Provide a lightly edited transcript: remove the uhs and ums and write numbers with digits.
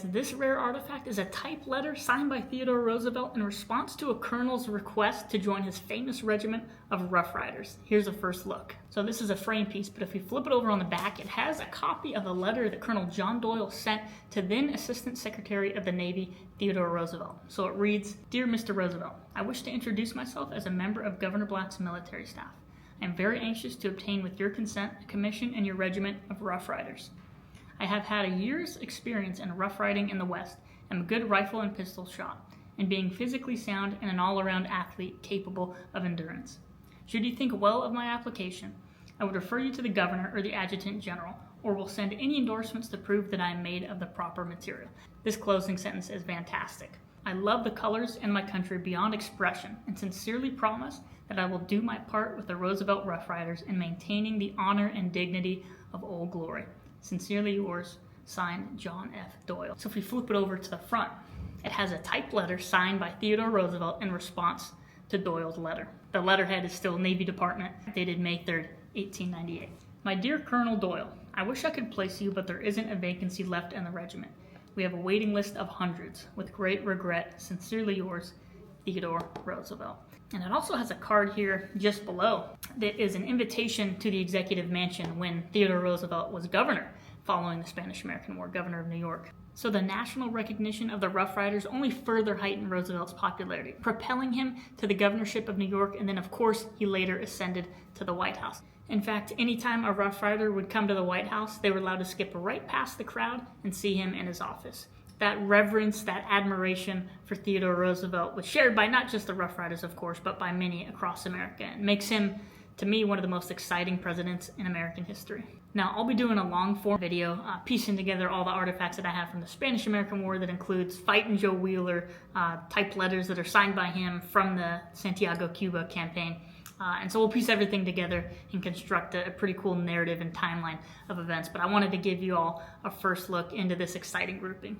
This rare artifact is a type letter signed by Theodore Roosevelt in response to a colonel's request to join his famous regiment of Rough Riders. Here's a first look. So this is a frame piece, but if we flip it over on the back, it has a copy of a letter that Colonel John Doyle sent to then Assistant Secretary of the Navy, Theodore Roosevelt. So it reads, "Dear Mr. Roosevelt, I wish to introduce myself as a member of Governor Black's military staff. I am very anxious to obtain with your consent a commission in your regiment of Rough Riders. I have had a year's experience in rough riding in the West, am a good rifle and pistol shot, and being physically sound and an all-around athlete capable of endurance. Should you think well of my application, I would refer you to the governor or the adjutant general, or will send any endorsements to prove that I am made of the proper material." This closing sentence is fantastic. "I love the colors and my country beyond expression, and sincerely promise that I will do my part with the Roosevelt Rough Riders in maintaining the honor and dignity of Old Glory. Sincerely yours, signed John F. Doyle." So if we flip it over to the front, it has a typed letter signed by Theodore Roosevelt in response to Doyle's letter. The letterhead is still Navy Department, dated May 3rd, 1898. "My dear Colonel Doyle, I wish I could place you, but there isn't a vacancy left in the regiment. We have a waiting list of hundreds. With great regret, sincerely yours, Theodore Roosevelt." And it also has a card here just below that is an invitation to the executive mansion when Theodore Roosevelt was governor following the Spanish-American War, governor of New York. So the national recognition of the Rough Riders only further heightened Roosevelt's popularity, propelling him to the governorship of New York, and then of course he later ascended to the White House. In fact, anytime a Rough Rider would come to the White House, they were allowed to skip right past the crowd and see him in his office. That reverence, that admiration for Theodore Roosevelt was shared by not just the Rough Riders, of course, but by many across America, and makes him, to me, one of the most exciting presidents in American history. Now, I'll be doing a long-form video piecing together all the artifacts that I have from the Spanish-American War that includes Fightin' Joe Wheeler, typed letters that are signed by him from the Santiago, Cuba campaign. And so we'll piece everything together and construct a pretty cool narrative and timeline of events. But I wanted to give you all a first look into this exciting grouping.